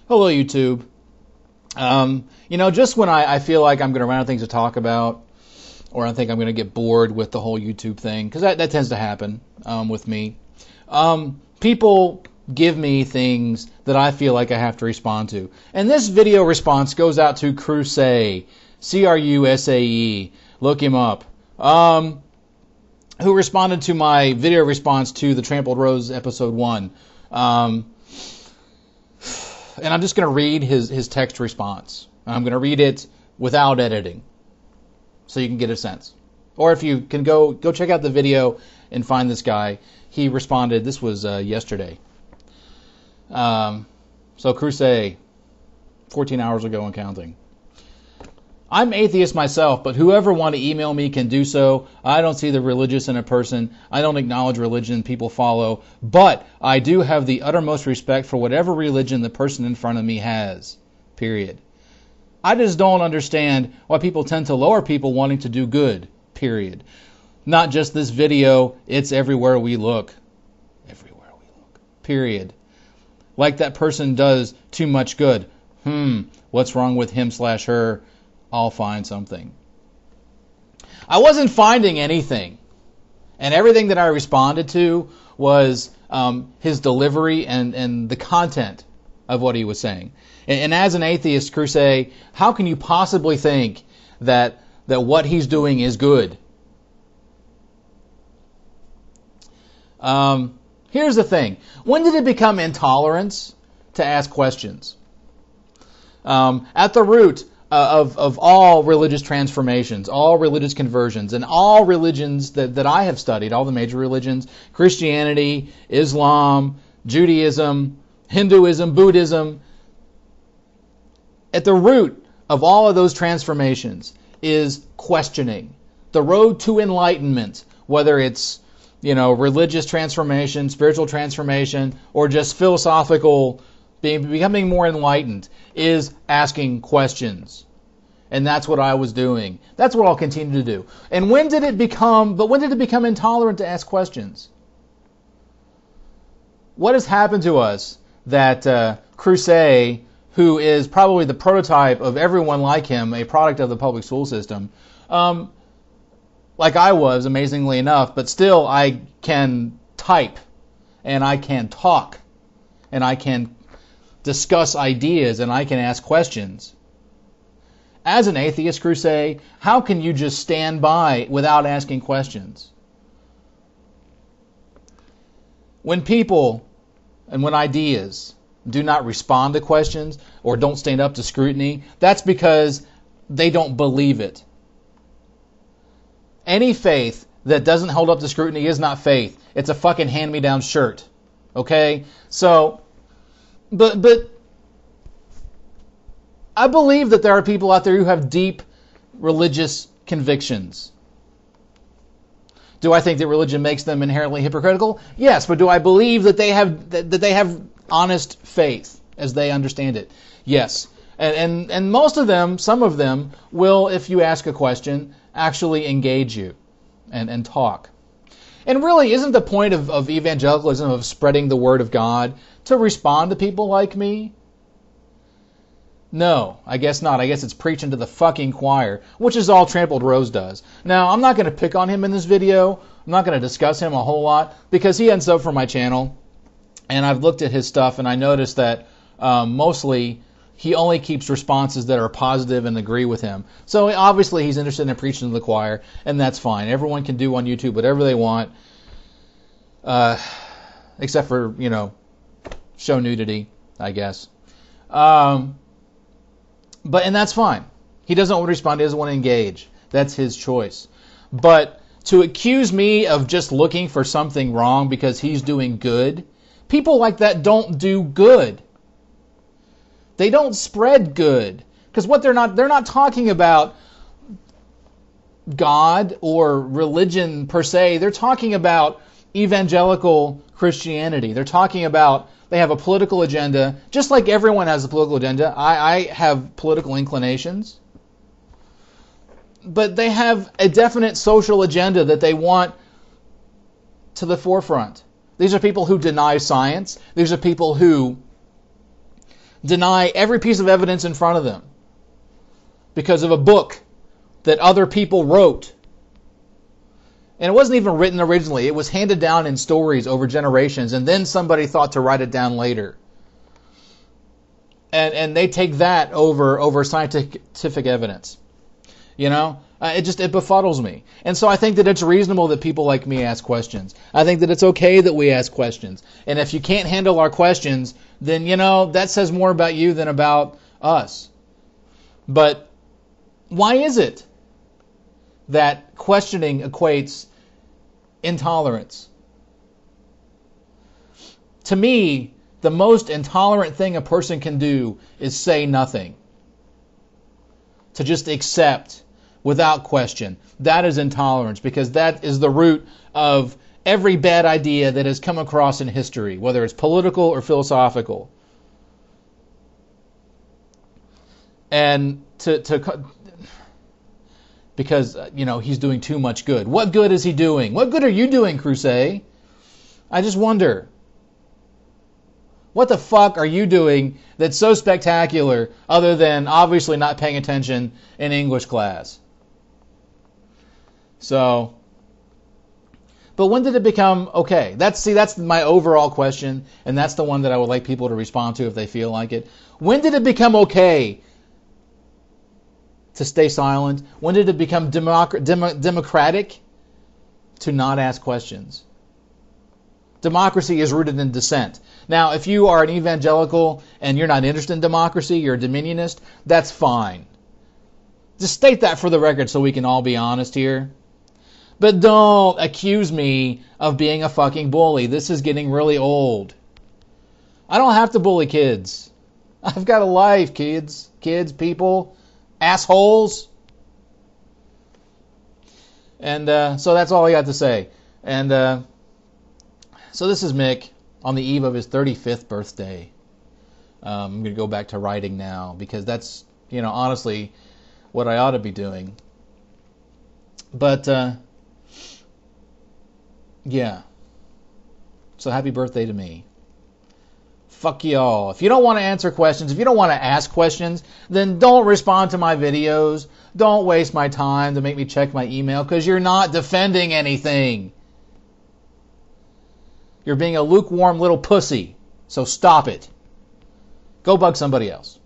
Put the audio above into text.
Hello, YouTube. Just when I feel like I'm going to run out of things to talk about, or I think I'm going to get bored with the whole YouTube thing, because that tends to happen with me, people give me things that I feel like I have to respond to. And this video response goes out to Crusade, C-R-U-S-A-E, look him up, who responded to my video response to the Trampled Rose episode 1. And I'm just going to read his text response. I'm going to read it without editing, so you can get a sense. Or if you can go check out the video and find this guy. He responded. This was yesterday. So Crusade, 14 hours ago and counting. I'm atheist myself, but whoever want to email me can do so. I don't see the religious in a person. I don't acknowledge religion people follow, but I do have the uttermost respect for whatever religion the person in front of me has. Period. I just don't understand why people tend to lower people wanting to do good. Period. Not just this video, it's everywhere we look. Everywhere we look. Period. Like that person does too much good. What's wrong with him/her? I'll find something. I wasn't finding anything. And everything that I responded to was his delivery and the content of what he was saying. And as an atheist, Crusade, how can you possibly think that what he's doing is good? Here's the thing. When did it become intolerance to ask questions? At the root of all religious transformations, all religious conversions, and all religions that I have studied, all the major religions, Christianity, Islam, Judaism, Hinduism, Buddhism, at the root of all of those transformations is questioning. The road to enlightenment, whether it's, religious transformation, spiritual transformation, or just philosophical becoming more enlightened, is asking questions. And that's what I was doing. That's what I'll continue to do. And when did it become intolerant to ask questions? What has happened to us that Crusade, who is probably the prototype of everyone like him, a product of the public school system, like I was, amazingly enough, but still I can type, and I can talk, and I can discuss ideas, and I can ask questions. As an atheist, Crusade, how can you just stand by without asking questions? When people and when ideas do not respond to questions or don't stand up to scrutiny, that's because they don't believe it. Any faith that doesn't hold up to scrutiny is not faith. It's a fucking hand-me-down shirt. Okay? So, but I believe that there are people out there who have deep religious convictions. Do I think that religion makes them inherently hypocritical? Yes, but do I believe that they have honest faith as they understand it? Yes. And most of them, some of them, will, if you ask a question, actually engage you and talk. And really, isn't the point of evangelicalism, of spreading the word of God, to respond to people like me? No, I guess not. I guess it's preaching to the fucking choir, which is all Trampled Rose does. Now, I'm not going to pick on him in this video. I'm not going to discuss him a whole lot, because he ends up for my channel, and I've looked at his stuff, and I noticed that mostly he only keeps responses that are positive and agree with him. So obviously he's interested in preaching to the choir, and that's fine. Everyone can do on YouTube whatever they want, except for, show nudity, I guess. And that's fine. He doesn't want to respond. He doesn't want to engage. That's his choice. But to accuse me of just looking for something wrong because he's doing good, people like that don't do good. They don't spread good. Because what they're not talking about God or religion per se. They're talking about evangelical Christianity. They're talking about they have a political agenda, just like everyone has a political agenda. I have political inclinations. But they have a definite social agenda that they want to the forefront. These are people who deny science. These are people who deny every piece of evidence in front of them because of a book that other people wrote. And it wasn't even written originally. It was handed down in stories over generations, and then somebody thought to write it down later. And they take that over scientific evidence. You know, it befuddles me. And so I think that it's reasonable that people like me ask questions. I think that it's okay that we ask questions. And if you can't handle our questions, then, you know, that says more about you than about us. But why is it that questioning equates intolerance? To me, the most intolerant thing a person can do is say nothing. To just accept without question. That is intolerance, because that is the root of every bad idea that has come across in history, whether it's political or philosophical. And because, you know, he's doing too much good. What good is he doing? What good are you doing, Crusade? I just wonder. What the fuck are you doing that's so spectacular other than obviously not paying attention in English class? So, but when did it become okay? That's my overall question, and that's the one that I would like people to respond to if they feel like it. When did it become okay to stay silent? When did it become democratic to not ask questions? Democracy is rooted in dissent. Now, if you are an evangelical and you're not interested in democracy, you're a dominionist, that's fine. Just state that for the record so we can all be honest here. But don't accuse me of being a fucking bully. This is getting really old. I don't have to bully kids. I've got a life, kids, people, assholes. And so that's all I got to say. And so this is Mick on the eve of his 35th birthday. I'm going to go back to writing now because that's, you know, honestly what I ought to be doing. But, yeah. So happy birthday to me. Fuck y'all. If you don't want to answer questions, if you don't want to ask questions, then don't respond to my videos. Don't waste my time to make me check my email because you're not defending anything. You're being a lukewarm little pussy. So stop it. Go bug somebody else.